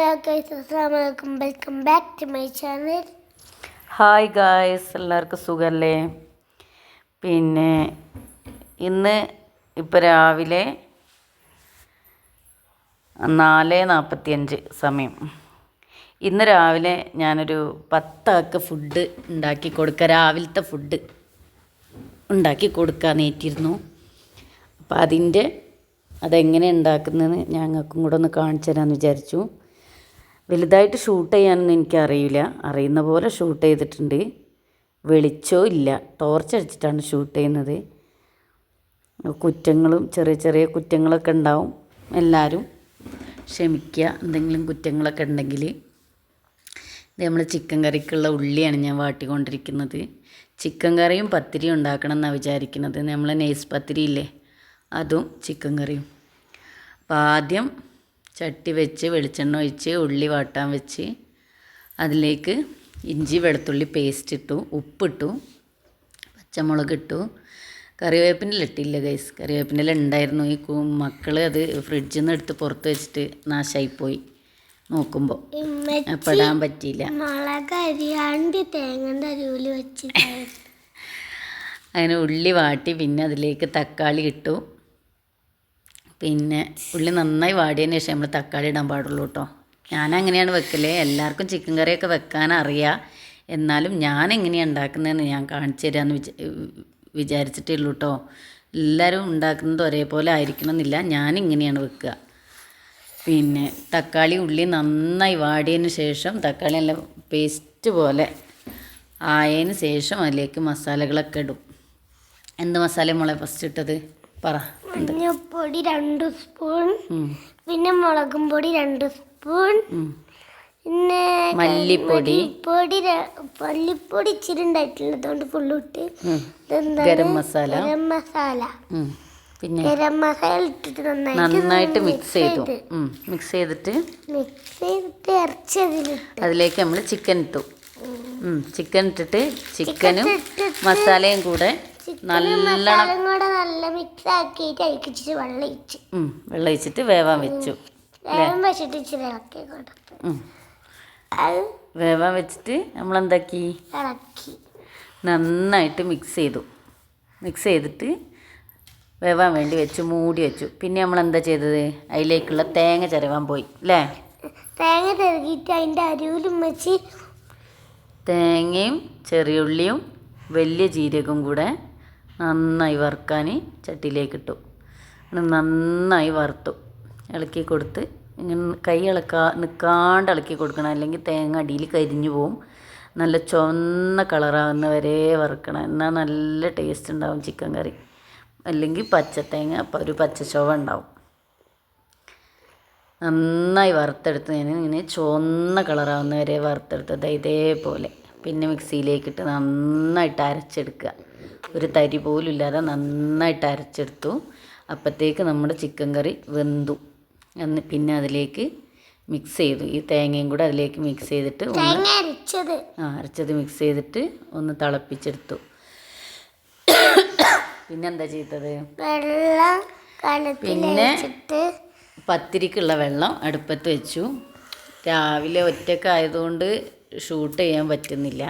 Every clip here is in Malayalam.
ഹലോ ഗൈസ്, അസ്സലാമു അലൈക്കും. Welcome back to my channel. Hi guys, എല്ലാവർക്കും സുഖമല്ലേ? പിന്നെ ഇന്ന് ഇപ്പോൾ രാവിലെ 4:45 സമയം. ഇന്ന് രാവിലെ ഞാനൊരു 10 ആൾക്ക് ഫുഡ് ഉണ്ടാക്കി കൊടുക്കുക, രാവിലത്തെ ഫുഡ് ഉണ്ടാക്കി കൊടുക്കാൻ ഏറ്റിരുന്നു. അപ്പോൾ അതെങ്ങനെ ഉണ്ടാക്കുന്നതെന്ന് ഞങ്ങൾക്കും കൂടെ ഒന്ന് കാണിച്ചു തരാമെന്ന് വിചാരിച്ചു. വലുതായിട്ട് ഷൂട്ട് ചെയ്യാനൊന്നും എനിക്കറിയില്ല, അറിയുന്ന പോലെ ഷൂട്ട് ചെയ്തിട്ടുണ്ട്. വെളിച്ചവും ഇല്ല, ടോർച്ച് അടിച്ചിട്ടാണ് ഷൂട്ട് ചെയ്യുന്നത്. കുറ്റങ്ങളും ചെറിയ ചെറിയ കുറ്റങ്ങളൊക്കെ ഉണ്ടാവും, എല്ലാവരും ക്ഷമിക്കുക എന്തെങ്കിലും കുറ്റങ്ങളൊക്കെ ഉണ്ടെങ്കിൽ. ഇത് നമ്മൾ ചിക്കൻ കറിക്കുള്ള ഉള്ളിയാണ് ഞാൻ വാട്ടിക്കൊണ്ടിരിക്കുന്നത്. ചിക്കൻ കറിയും പത്തിരിയും ഉണ്ടാക്കണം എന്നാണ് വിചാരിക്കുന്നത്. നമ്മൾ നൈസ് പത്തിരി ഇല്ലേ, അതും ചിക്കൻ കറിയും. അപ്പോൾ ആദ്യം ചട്ടി വെച്ച് വെളിച്ചെണ്ണ ഒഴിച്ച് ഉള്ളി വാട്ടാൻ വെച്ച് അതിലേക്ക് ഇഞ്ചി വെളുത്തുള്ളി പേസ്റ്റ് ഇട്ടു, ഉപ്പിട്ടു, പച്ചമുളക് ഇട്ടു. കറിവേപ്പിൻ്റെ ഇട്ടില്ല ഗൈസ്, കറിവേപ്പിൻ്റെ ഉണ്ടായിരുന്നു. ഈ മക്കൾ അത് ഫ്രിഡ്ജിൽ നിന്ന് എടുത്ത് പുറത്ത് വെച്ചിട്ട് നാശമായിപ്പോയി. നോക്കുമ്പോൾ അപ്പം ഇടാൻ പറ്റിയില്ല. അങ്ങനെ ഉള്ളി വാട്ടി പിന്നെ അതിലേക്ക് തക്കാളി ഇട്ടു. പിന്നെ ഉള്ളി നന്നായി വാടിയതിന് ശേഷം നമ്മൾ തക്കാളി ഇടാൻ പാടുള്ളൂ കേട്ടോ. ഞാനങ്ങനെയാണ് വെക്കല്. എല്ലാവർക്കും ചിക്കൻ കറിയൊക്കെ വെക്കാൻ അറിയാം, എന്നാലും ഞാൻ എങ്ങനെയാണ് ഉണ്ടാക്കുന്നതെന്ന് ഞാൻ കാണിച്ചു തരാമെന്ന് വിചാരിച്ചിട്ടേ ഉള്ളൂ കേട്ടോ. എല്ലാവരും ഉണ്ടാക്കുന്നത് ഒരേപോലെ ആയിരിക്കണം എന്നില്ല, ഞാനിങ്ങനെയാണ് വെക്കുക. പിന്നെ തക്കാളി ഉള്ളി നന്നായി വാടിയതിന് ശേഷം, തക്കാളി നല്ല പേസ്റ്റ് പോലെ ആയതിന് ശേഷം അതിലേക്ക് മസാലകളൊക്കെ ഇടും. എന്ത് മസാല മോളെ ഫസ്റ്റ് ഇട്ടത് പറ? മഞ്ഞൾപ്പൊടി 2 സ്പൂൺ, പിന്നെ മുളകും പൊടി 2 സ്പൂൺ, പിന്നെ മല്ലിപ്പൊടി ഇച്ചിരി ഉണ്ടായിട്ടുള്ളതുകൊണ്ട് ഫുള്ളിട്ട്, ഗരം മസാല പിന്നെ ഗരം മസാല ഇട്ടിട്ട് നന്നായിട്ട് മിക്സ് ചെയ്തിട്ട് അതിലേക്ക് നമ്മൾ ചിക്കൻ ഇട്ടു. ചിക്കൻ ഇട്ടിട്ട് ചിക്കനും മസാലയും കൂടെ നല്ല മിക്സ് ആക്കിയിട്ട് അതിലേക്ക് ഇച്ചിരി വെള്ളം ഒഴിച്ചിട്ട് വേവാൻ വെച്ചു. വേവാൻ വെച്ചിട്ട് നമ്മളെന്താക്കി, നന്നായിട്ട് മിക്സ് ചെയ്തിട്ട് വേവാൻ വേണ്ടി വെച്ചു, മൂടി വെച്ചു. പിന്നെ നമ്മളെന്താ ചെയ്തത്, അതിലേക്കുള്ള തേങ്ങ ചിരവാൻ പോയി അല്ലേ? തേങ്ങ ചിരകിയിട്ട് അതിൻ്റെ അരിവിലും വെച്ച് തേങ്ങയും ചെറിയുള്ളിയും വലിയ ജീരകവും കൂടെ നന്നായി വറുക്കാൻ ചട്ടിയിലേക്കിട്ടു. നന്നായി വറുത്തു, ഇളക്കി കൊടുത്ത് ഇങ്ങനെ കൈ നിൽക്കാണ്ട് ഇളക്കി കൊടുക്കണം, അല്ലെങ്കിൽ തേങ്ങ അടിയിൽ കരിഞ്ഞു പോവും. നല്ല ചുവന്ന കളറാകുന്ന വരെ വറുക്കണം, എന്നാൽ നല്ല ടേസ്റ്റ് ഉണ്ടാവും ചിക്കൻ കറി. അല്ലെങ്കിൽ പച്ചത്തേങ്ങ അപ്പോൾ ഒരു പച്ചച്ചോവ ഉണ്ടാവും. നന്നായി വറുത്തെടുത്ത് ഇങ്ങനെ ചുവന്ന കളറാവുന്ന വരെ വറുത്തെടുത്തത് ഇതേപോലെ. പിന്നെ മിക്സിയിലേക്കിട്ട് നന്നായിട്ട് അരച്ചെടുക്കുക, ഒരു തരി പോലും ഇല്ലാതെ നന്നായിട്ട് അരച്ചെടുത്തു. അപ്പോഴത്തേക്ക് നമ്മുടെ ചിക്കൻ കറി വെന്തു. പിന്നെ അതിലേക്ക് മിക്സ് ചെയ്തു, ഈ തേങ്ങയും കൂടെ അതിലേക്ക് മിക്സ് ചെയ്തിട്ട് അരച്ചത് മിക്സ് ചെയ്തിട്ട് ഒന്ന് തിളപ്പിച്ചെടുത്തു. പിന്നെന്താ ചെയ്തത്, പിന്നെ പത്തിരിക്കുള്ള വെള്ളം അടുപ്പത്ത് വെച്ചു. രാവിലെ ഒറ്റക്കായതുകൊണ്ട് ഷൂട്ട് ചെയ്യാൻ പറ്റുന്നില്ല.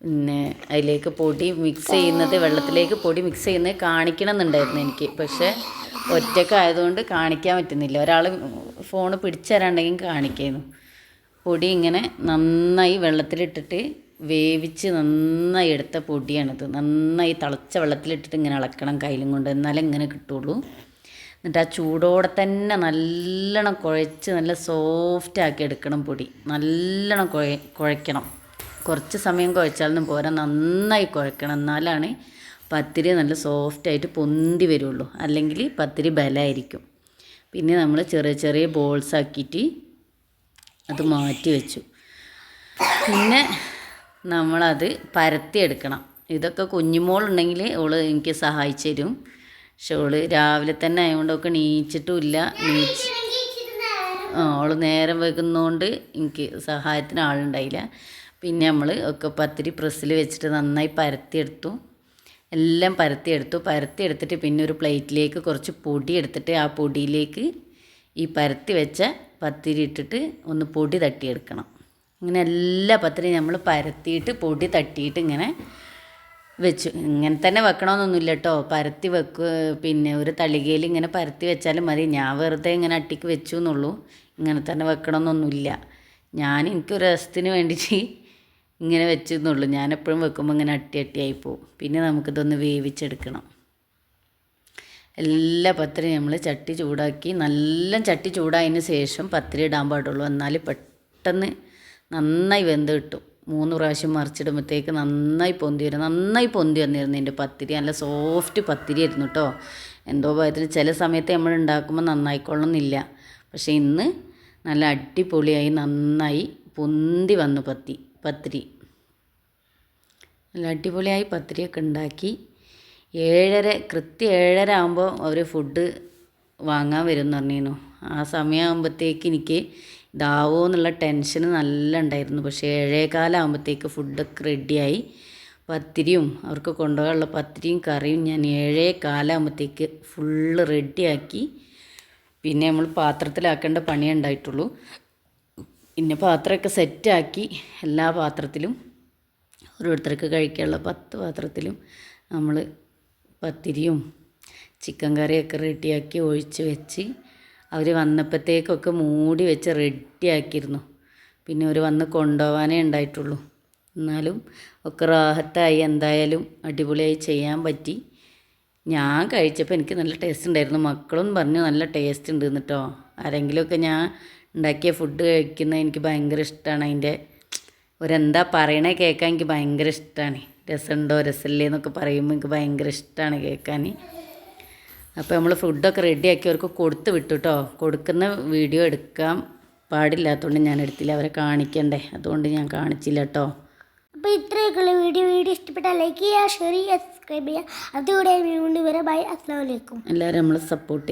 പിന്നെ അതിലേക്ക് പൊടി മിക്സ് ചെയ്യുന്നത്, വെള്ളത്തിലേക്ക് പൊടി മിക്സ് ചെയ്യുന്നത് കാണിക്കണം എന്നുണ്ടായിരുന്നു എനിക്ക്, പക്ഷേ ഒറ്റക്കായതുകൊണ്ട് കാണിക്കാൻ പറ്റുന്നില്ല. ഒരാൾ ഫോണ് പിടിച്ചു തരാണ്ടെങ്കിൽ കാണിക്കായിരുന്നു. പൊടി ഇങ്ങനെ നന്നായി വെള്ളത്തിലിട്ടിട്ട് വേവിച്ച് നന്നായി എടുത്ത പൊടിയാണിത്. നന്നായി തിളച്ച വെള്ളത്തിലിട്ടിട്ട് ഇങ്ങനെ ഇളക്കണം കയ്യിലും കൊണ്ട്, എന്നാലേ ഇങ്ങനെ കിട്ടുള്ളൂ. എന്നിട്ട് ആ ചൂടോടെ തന്നെ നല്ലോണം കുഴച്ച് നല്ല സോഫ്റ്റാക്കി എടുക്കണം. പൊടി നല്ലോണം കുഴയ്ക്കണം. കുറച്ച് സമയം കുഴച്ചാലൊന്നും പോരാ, നന്നായി കുഴക്കണം, എന്നാലാണ് പത്തിരി നല്ല സോഫ്റ്റായിട്ട് പൊന്തി വരുള്ളൂ, അല്ലെങ്കിൽ പത്തിരി ബലമായിരിക്കും. പിന്നെ നമ്മൾ ചെറിയ ചെറിയ ബോൾസ് ആക്കിയിട്ട് അത് മാറ്റി വെച്ചു. പിന്നെ നമ്മളത് പരത്തിയെടുക്കണം. ഇതൊക്കെ കുഞ്ഞുമോളുണ്ടെങ്കിൽ അവൾ എനിക്ക് സഹായിച്ചു തരും. പക്ഷെ അവൾ രാവിലെ തന്നെ ആയതുകൊണ്ടൊക്കെ എണീച്ചിട്ടുമില്ല. അവൾ നേരം വെക്കുന്നതുകൊണ്ട് എനിക്ക് സഹായത്തിന് ആളുണ്ടായില്ല. പിന്നെ നമ്മൾ ഒക്കെ പത്തിരി പ്രസ്സിൽ വെച്ചിട്ട് നന്നായി പരത്തിയെടുത്തു. എല്ലാം പരത്തിയെടുത്തിട്ട് പിന്നെ ഒരു പ്ലേറ്റിലേക്ക് കുറച്ച് പൊടി എടുത്തിട്ട് ആ പൊടിയിലേക്ക് ഈ പരത്തി വെച്ച പത്തിരി ഇട്ടിട്ട് ഒന്ന് പൊടി തട്ടിയെടുക്കണം. ഇങ്ങനെ എല്ലാ പത്തിരിയും നമ്മൾ പരത്തിയിട്ട് പൊടി തട്ടിയിട്ട് ഇങ്ങനെ വെച്ചു. ഇങ്ങനെ തന്നെ വെക്കണമെന്നൊന്നുമില്ല കേട്ടോ. പരത്തി വെക്കുക, പിന്നെ ഒരു തളികയിൽ ഇങ്ങനെ പരത്തി വെച്ചാലും മതി. ഞാൻ വെറുതെ ഇങ്ങനെ അട്ടിക്ക് വെച്ചു എന്നുള്ളൂ. ഇങ്ങനെ തന്നെ വെക്കണമെന്നൊന്നുമില്ല. എനിക്കൊരു രസത്തിന് വേണ്ടിയിട്ട് ഇങ്ങനെ വെച്ചെന്നുള്ളൂ. ഞാനെപ്പോഴും വെക്കുമ്പോൾ ഇങ്ങനെ അട്ടിയായി പോവും. പിന്നെ നമുക്കിതൊന്ന് വേവിച്ചെടുക്കണം. എല്ലാ പത്തിരിയും നമ്മൾ ചട്ടി ചൂടാക്കി, നല്ല ചട്ടി ചൂടായതിന് ശേഷം പത്തിരി ഇടാൻ പാടുള്ളൂ. എന്നാൽ പെട്ടെന്ന് നന്നായി വെന്ത് കിട്ടും. 3 പ്രാവശ്യം മറിച്ചിടുമ്പോഴത്തേക്ക് നന്നായി പൊന്തി വരും. നന്നായി പൊന്തി വന്നിരുന്നു എൻ്റെ പത്തിരി. നല്ല സോഫ്റ്റ് പത്തിരി ആയിരുന്നു കേട്ടോ. എന്തോ ഭാഗത്തിന് ചില സമയത്ത് നമ്മൾ ഉണ്ടാക്കുമ്പോൾ നന്നായിക്കൊള്ളുന്നില്ല. പക്ഷേ ഇന്ന് നല്ല അടിപൊളിയായി നന്നായി പൊന്തി വന്നു പത്തിരി. നല്ല അടിപൊളിയായി പത്തിരിയൊക്കെ ഉണ്ടാക്കി. 7:30 കൃത്യം 7:30 ആകുമ്പോൾ അവർ ഫുഡ് വാങ്ങാൻ വരും എന്ന് പറഞ്ഞിരുന്നു. ആ സമയമാകുമ്പോഴത്തേക്ക് എനിക്ക് ഇതാവോ എന്നുള്ള ടെൻഷൻ നല്ല ഉണ്ടായിരുന്നു. പക്ഷേ 7:15 ആകുമ്പോഴത്തേക്ക് ഫുഡൊക്കെ റെഡിയായി. പത്തിരിയും അവർക്ക് കൊണ്ടുപോകാനുള്ള പത്തിരിയും കറിയും ഞാൻ 7:15 ആകുമ്പോഴത്തേക്ക് ഫുള്ള് റെഡിയാക്കി. പിന്നെ നമ്മൾ പാത്രത്തിലാക്കേണ്ട പണിയേ ഉണ്ടായിട്ടുള്ളൂ. പിന്നെ പാത്രമൊക്കെ സെറ്റാക്കി എല്ലാ പാത്രത്തിലും ഓരോരുത്തർക്ക് കഴിക്കാനുള്ള 10 പാത്രത്തിലും നമ്മൾ പത്തിരിയും ചിക്കൻ കറിയൊക്കെ റെഡിയാക്കി ഒഴിച്ച് വെച്ച് അവർ വന്നപ്പോഴത്തേക്കൊക്കെ മൂടി വെച്ച് റെഡിയാക്കിയിരുന്നു. പിന്നെ അവർ വന്ന് കൊണ്ടുപോകാനേ ഉണ്ടായിട്ടുള്ളൂ. എന്നാലും ഒക്കെ റാഹത്തായി. എന്തായാലും അടിപൊളിയായി ചെയ്യാൻ പറ്റി. ഞാൻ കഴിച്ചപ്പോൾ എനിക്ക് നല്ല ടേസ്റ്റ് ഉണ്ടായിരുന്നു. മക്കളും പറഞ്ഞു നല്ല ടേസ്റ്റ് ഉണ്ട് കേട്ടോ. ആരെങ്കിലുമൊക്കെ ഞാൻ ഉണ്ടാക്കിയ ഫുഡ് കഴിക്കുന്നത് എനിക്ക് ഭയങ്കര ഇഷ്ടമാണ്. അതിൻ്റെ ഒരെന്താ പറയണേ കേൾക്കാൻ എനിക്ക് ഭയങ്കര ഇഷ്ടമാണ്. രസമുണ്ടോ രസമില്ലേ എന്നൊക്കെ പറയുമ്പോൾ എനിക്ക് ഭയങ്കര ഇഷ്ടമാണ് കേൾക്കാൻ. അപ്പോൾ നമ്മൾ ഫുഡൊക്കെ റെഡിയാക്കി അവർക്ക് കൊടുത്ത് വിട്ടു കേട്ടോ. കൊടുക്കുന്ന വീഡിയോ എടുക്കാൻ പാടില്ലാത്തതുകൊണ്ട് ഞാൻ എടുത്തില്ല. അവരെ കാണിക്കണ്ടേ, അതുകൊണ്ട് ഞാൻ കാണിച്ചില്ല കേട്ടോ. അപ്പോൾ ഇത്രയൊക്കെയുള്ള വീഡിയോ ഇഷ്ടപ്പെട്ടാൽ ലൈക്ക് ചെയ്യുക, ഷെയർ ചെയ്യുക, സബ്സ്ക്രൈബ് ചെയ്യുക. അതുകൂടെ വരെ ബൈ. അസ്സലാമു അലൈക്കും. എല്ലാവരും നമ്മൾ സപ്പോർട്ട് ചെയ്യും.